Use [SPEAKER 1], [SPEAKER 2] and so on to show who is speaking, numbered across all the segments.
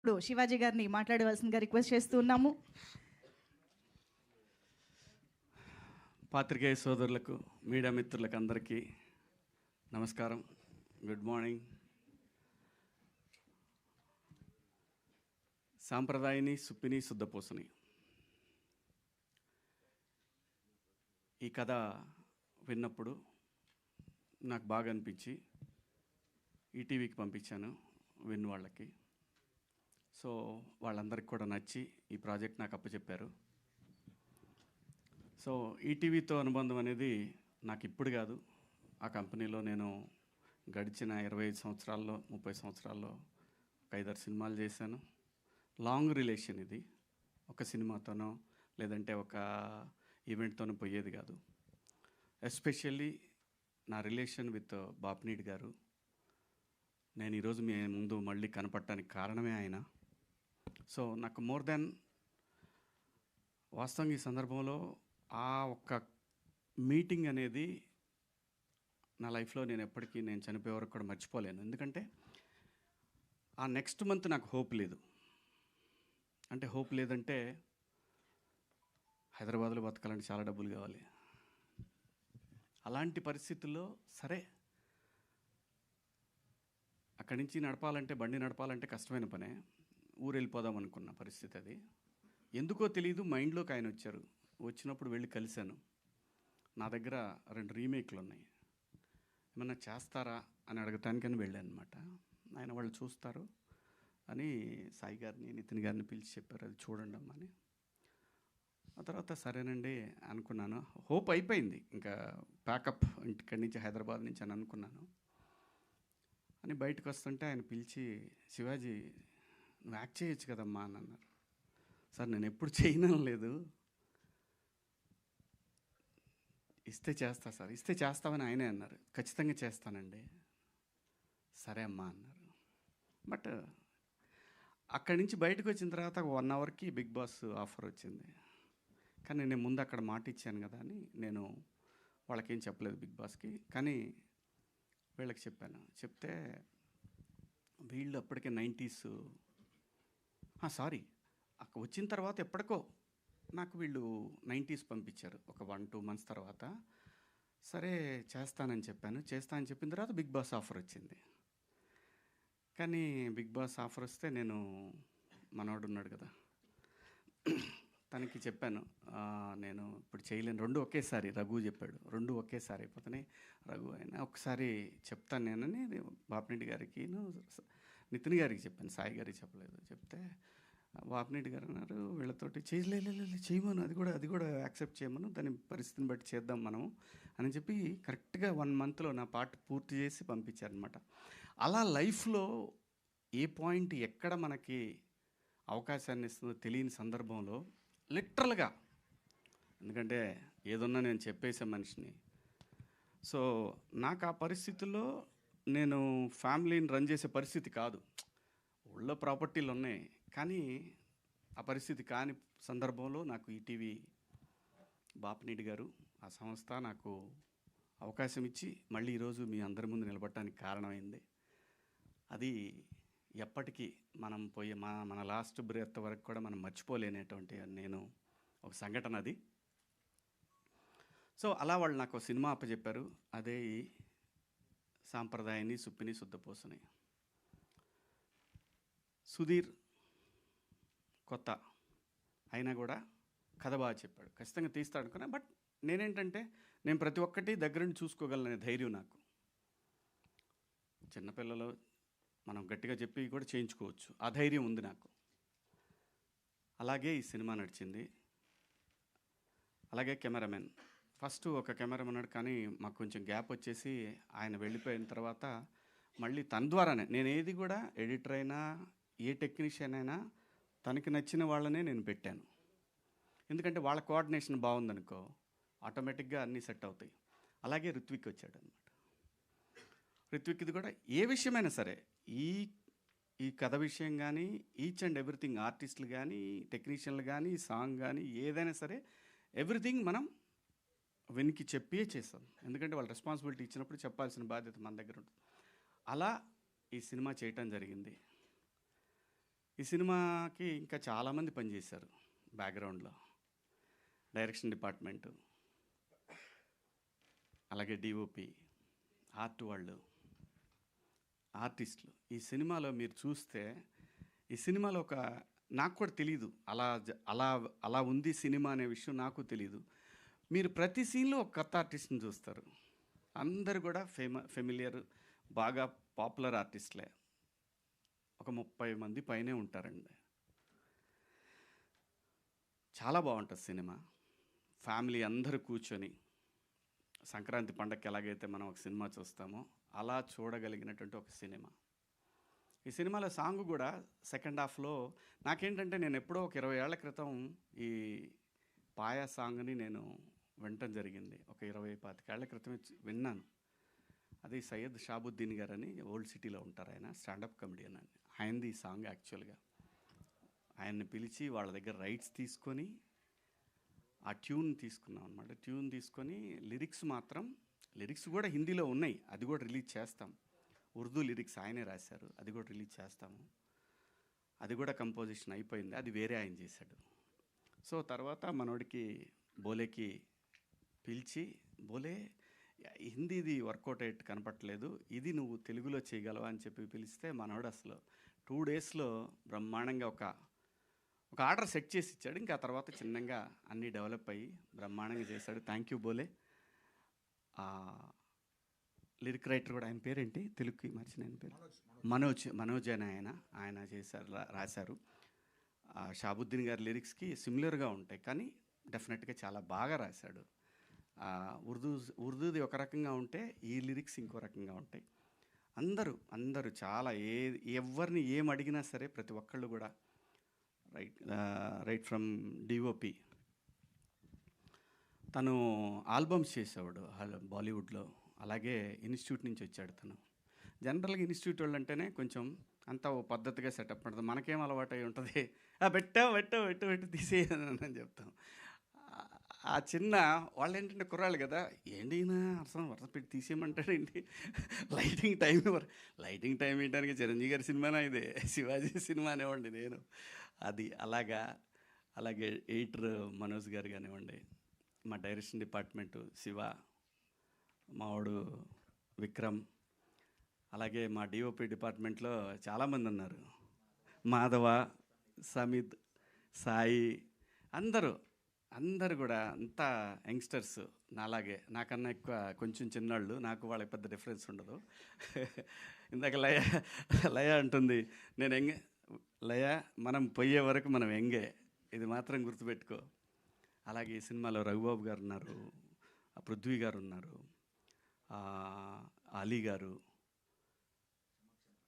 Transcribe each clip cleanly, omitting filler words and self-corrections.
[SPEAKER 1] ఇప్పుడు శివాజీ గారిని మాట్లాడవలసిందిగా రిక్వెస్ట్ చేస్తూ ఉన్నాము.
[SPEAKER 2] పాత్రికేయ సోదరులకు, మీడియా మిత్రులకు అందరికీ నమస్కారం. Good morning. సాంప్రదాయని సుప్పిని శుద్ధపూసని ఈ కథ విన్నప్పుడు నాకు బాగా అనిపించి ఈటీవీకి పంపించాను విన్ వాళ్ళకి. సో వాళ్ళందరికీ కూడా నచ్చి ఈ ప్రాజెక్ట్ నాకు అప్పచెప్పారు. సో ఈటీవీతో అనుబంధం అనేది నాకు ఇప్పుడు కాదు, ఆ కంపెనీలో నేను గడిచిన 25 సంవత్సరాల్లో 30 సంవత్సరాల్లో ఒక 5-6 సినిమాలు చేశాను. లాంగ్ రిలేషన్ ఇది. ఒక సినిమాతోనో లేదంటే ఒక ఈవెంట్తోనో పోయేది కాదు. ఎస్పెషల్లీ నా రిలేషన్ విత్ బాపినీడి గారు. నేను ఈరోజు మీ ముందు మళ్ళీ కనపడటానికి కారణమే ఆయన. సో నాకు మోర్ దెన్ వాస్తవంగా ఈ సందర్భంలో ఆ ఒక్క మీటింగ్ అనేది నా లైఫ్లో నేను ఎప్పటికీ నేను చనిపోయే వరకు కూడా మర్చిపోలేను. ఎందుకంటే ఆ నెక్స్ట్ మంత్ నాకు హోప్ లేదు. అంటే హోప్ లేదంటే హైదరాబాద్లో బతకాలంటే చాలా డబ్బులు కావాలి. అలాంటి పరిస్థితుల్లో సరే అక్కడి నుంచి నడపాలంటే, బండి నడపాలంటే కష్టమైన పనే. ఊరు వెళ్ళిపోదాం అనుకున్న పరిస్థితి అది. ఎందుకో తెలియదు మైండ్లోకి ఆయన వచ్చారు. వచ్చినప్పుడు వెళ్ళి కలిశాను. నా దగ్గర 2 రీమేక్లు ఉన్నాయి, ఏమన్నా చేస్తారా అని అడగటానికని వెళ్ళాను అనమాట. ఆయన వాళ్ళు చూస్తారు అని సాయి గారిని, నితిన్ గారిని పిలిచి చెప్పారు, అది చూడండి అమ్మా అని. ఆ తర్వాత సరేనండి అనుకున్నాను. హోప్ అయిపోయింది, ఇంకా ప్యాకప్ ఇంటిక్కడి నుంచి హైదరాబాద్ నుంచి అని అనుకున్నాను. అని బయటకు వస్తుంటే ఆయన పిలిచి, శివాజీ నువ్వు యాక్ట్ చేయొచ్చు కదమ్మా అని అన్నారు. సార్ నేను ఎప్పుడు చేయడం లేదు, ఇస్తే చేస్తా సార్, ఇస్తే చేస్తామని ఆయనే అన్నారు. ఖచ్చితంగా చేస్తానండి. సరే అమ్మా అన్నారు. బట్ అక్కడి నుంచి బయటకు వచ్చిన తర్వాత 1 అవర్కి బిగ్ బాస్ ఆఫర్ వచ్చింది. కానీ నేను ముందు అక్కడ మాట ఇచ్చాను కదా అని నేను వాళ్ళకేం చెప్పలేదు బిగ్ బాస్కి. కానీ వీళ్ళకి చెప్పాను. చెప్తే వీళ్ళు అప్పటికే 90s సారీ అక్కడ వచ్చిన తర్వాత ఎప్పటికో నాకు వీళ్ళు 90s పంపించారు ఒక 1-2 మంత్స్ తర్వాత. సరే చేస్తానని చెప్పాను. చేస్తానని చెప్పిన తర్వాత బిగ్ బాస్ ఆఫర్ వచ్చింది. కానీ బిగ్ బాస్ ఆఫర్ వస్తే నేను, మనవాడు ఉన్నాడు కదా, తనకి చెప్పాను నేను ఇప్పుడు చేయలేను, 2 ఒకేసారి. రఘు చెప్పాడు 2 ఒకేసారి అయిపోతున్నాయి. రఘు అయినా ఒకసారి చెప్తాను నేనని బాపినీడి గారికి, నితిన్ గారికి చెప్పాను, సాయి గారికి చెప్పలేదు. చెప్తే బాపినీడి గారు అన్నారు వీళ్ళతోటి చేయమను, అది కూడా యాక్సెప్ట్ చేయమను, దాని పరిస్థితిని బట్టి చేద్దాం మనం అని చెప్పి కరెక్ట్గా 1 మంత్లో నా పార్ట్ పూర్తి చేసి పంపించారనమాట. అలా లైఫ్లో ఏ పాయింట్ ఎక్కడ మనకి అవకాశాన్ని ఇస్తుందో తెలియని సందర్భంలో లిటరల్గా, ఎందుకంటే ఏదన్నా నేను చెప్పేసే మనిషిని. సో నాకు ఆ పరిస్థితుల్లో నేను ఫ్యామిలీని రన్ చేసే పరిస్థితి కాదు. ఊళ్ళో ప్రాపర్టీలు ఉన్నాయి, కానీ ఆ పరిస్థితి కాని సందర్భంలో నాకు ఈటీవీ బాపినీడి గారు, ఆ సంస్థ నాకు అవకాశం ఇచ్చి మళ్ళీ ఈరోజు మీ అందరి ముందు నిలబడటానికి కారణమైంది. అది ఎప్పటికీ మనం పోయే మన లాస్ట్ బ్రెత్ వరకు కూడా మనం మర్చిపోలేనటువంటి నేను ఒక సంఘటన అది. సో అలా వాళ్ళు నాకు సినిమా అప్పచెప్పారు. అదే ఈ సాంప్రదాయాన్ని సుప్పిని శుద్ధపూసని. సుధీర్ కొత్త అయినా కూడా కథ బాగా చెప్పాడు, ఖచ్చితంగా తీస్తాడు అనుకున్నా. బట్ నేనేంటంటే నేను ప్రతి ఒక్కటి దగ్గరుండి చూసుకోగలనే ధైర్యం నాకు. చిన్నపిల్లలు మనం గట్టిగా చెప్పి కూడా చేయించుకోవచ్చు, ఆ ధైర్యం ఉంది నాకు. అలాగే ఈ సినిమా నడిచింది. అలాగే కెమెరామెన్, ఫస్ట్ ఒక కెమెరామెన్ ఉన్నాడు, కానీ మాకు కొంచెం గ్యాప్ వచ్చేసి ఆయన వెళ్ళిపోయిన తర్వాత మళ్ళీ తన ద్వారానే నేను ఏది కూడా, ఎడిటర్ అయినా ఏ టెక్నీషియన్ అయినా తనకి నచ్చిన వాళ్ళనే నేను పెట్టాను. ఎందుకంటే వాళ్ళ కోఆర్డినేషన్ బాగుందనుకో ఆటోమేటిక్గా అన్నీ సెట్ అవుతాయి. అలాగే రిత్విక్ వచ్చాడు అనమాట. రిత్విక్ది కూడా ఏ విషయమైనా సరే, ఈ కథ విషయం కానీ, ఈచ్ అండ్ ఎవ్రీథింగ్, ఆర్టిస్టులు కానీ, టెక్నీషియన్లు కానీ, సాంగ్ కానీ, ఏదైనా సరే ఎవ్రీథింగ్ మనం వినికి చెప్పే చేస్తాం. ఎందుకంటే వాళ్ళు రెస్పాన్సిబిలిటీ ఇచ్చినప్పుడు చెప్పాల్సిన బాధ్యత మన దగ్గర ఉంటుంది. అలా ఈ సినిమా చేయటం జరిగింది. ఈ సినిమాకి ఇంకా చాలామంది పనిచేశారు బ్యాక్గ్రౌండ్లో. డైరెక్షన్ డిపార్ట్మెంటు, అలాగే డిఓపి, ఆర్ట్ వాళ్ళు, ఆర్టిస్టులు. ఈ సినిమాలో మీరు చూస్తే ఈ సినిమాలో నాకు కూడా తెలీదు అలా అలా ఉంది సినిమా అనే విషయం నాకు తెలీదు. మీరు ప్రతి సీన్లో ఒక కొత్త ఆర్టిస్ట్ని చూస్తారు. అందరు కూడా ఫెమిలియర్, బాగా పాపులర్ ఆర్టిస్టులే. ఒక 30 మంది పైనే ఉంటారండి. చాలా బాగుంటుంది సినిమా. ఫ్యామిలీ అందరూ కూర్చొని సంక్రాంతి పండగకి ఎలాగైతే మనం ఒక సినిమా చూస్తామో అలా చూడగలిగినటువంటి ఒక సినిమా. ఈ సినిమాలో సాంగ్ కూడా సెకండ్ హాఫ్లో నాకేంటంటే, నేను ఎప్పుడో ఒక 20 ఏళ్ల క్రితం ఈ పాయా సాంగ్ని నేను వినటం జరిగింది. ఒక 20-25 ఏళ్ల క్రితమే విన్నాను. అది సయ్యద్ షాబుద్దీన్ గారని ఓల్డ్ సిటీలో ఉంటారు. ఆయన స్టాండప్ కమెడియన్ అని. ఆయనది ఈ సాంగ్ యాక్చువల్గా. ఆయన్ని పిలిచి వాళ్ళ దగ్గర రైట్స్ తీసుకొని ఆ ట్యూన్ తీసుకున్నాం అనమాట. ట్యూన్ తీసుకొని లిరిక్స్ కూడా హిందీలో ఉన్నాయి. అది కూడా రిలీజ్ చేస్తాం. ఉర్దూ లిరిక్స్ ఆయనే రాశారు. అది కూడా రిలీజ్ చేస్తాము. అది కూడా కంపోజిషన్ అయిపోయింది. అది వేరే ఆయన చేశాడు. సో తర్వాత మనోడికి బోలేకి పిలిచి, బోలే హిందీది వర్కౌట్ అయ్యేట్టు కనపట్లేదు, ఇది నువ్వు తెలుగులో చేయగలవా అని చెప్పి పిలిస్తే మనోడు అసలు 2 డేస్లో బ్రహ్మాండంగా ఒక ఆర్డర్ సెట్ చేసి ఇచ్చాడు. ఇంకా ఆ తర్వాత చిన్నగా అన్నీ డెవలప్ అయ్యి బ్రహ్మాండంగా చేశాడు. థ్యాంక్ యూ బోలే. లిరిక్ రైటర్ కూడా, ఆయన పేరేంటి తెలుగుకి మర్చిన ఆయన పేరు, మనోజ్ అని ఆయన చేశారు, రాశారు. షాబుద్దీన్ గారి లిరిక్స్కి సిమిలర్గా ఉంటాయి, కానీ డెఫినెట్గా చాలా బాగా రాశాడు. ఉర్దూది ఒక రకంగా ఉంటే ఈ లిరిక్స్ ఇంకో రకంగా ఉంటాయి. అందరూ చాలా ఎవరిని ఏం అడిగినా సరే ప్రతి ఒక్కళ్ళు కూడా రైట్ ఫ్రమ్ డిఓపి. తను ఆల్బమ్స్ చేసేవాడు బాలీవుడ్లో. అలాగే ఇన్స్టిట్యూట్ నుంచి వచ్చాడు తను. జనరల్గా ఇన్స్టిట్యూట్ వాళ్ళు అంటేనే కొంచెం అంతా ఓ పద్ధతిగా సెటప్ ఉంటుంది. మనకేం అలవాటు అయి ఉంటుంది, పెట్టు తీసేయని చెప్తాం. ఆ చిన్న వాళ్ళు ఏంటంటే కుర్రాళ్ళు కదా, ఏంటి అసలు వరుస పెట్టి తీసేయమంటాడు ఏంటి, లైటింగ్ టైం వేయడానికి చిరంజీవి గారి సినిమానా ఇదే, శివాజీ సినిమా అనేవ్వండి నేను. అది అలాగే ఎడిటర్ మనోజ్ గారు కానివ్వండి, మా డైరెక్షన్ డిపార్ట్మెంటు శివ, మావాడు విక్రమ్, అలాగే మా డిఓపి డిపార్ట్మెంట్లో చాలామంది ఉన్నారు. మాధవ, సమిత్, సాయి, అందరూ కూడా అంతా యంగ్స్టర్స్ నాలాగే, నాకన్నా ఎక్కువ కొంచెం చిన్నాళ్ళు. నాకు వాళ్ళకి పెద్ద డిఫరెన్స్ ఉండదు. ఇందాక లయ అంటుంది, నేను ఎంగే లయ, మనం పోయే వరకు మనం ఎంగే, ఇది మాత్రం గుర్తుపెట్టుకో. అలాగే ఈ సినిమాలో రఘుబాబు గారు ఉన్నారు, పృథ్వీ గారు ఉన్నారు, అలీ గారు,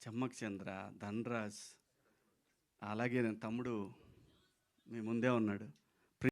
[SPEAKER 2] చమ్మక్ చంద్ర, ధన్రాజ్, అలాగే తమ్ముడు మీ ముందే ఉన్నాడు.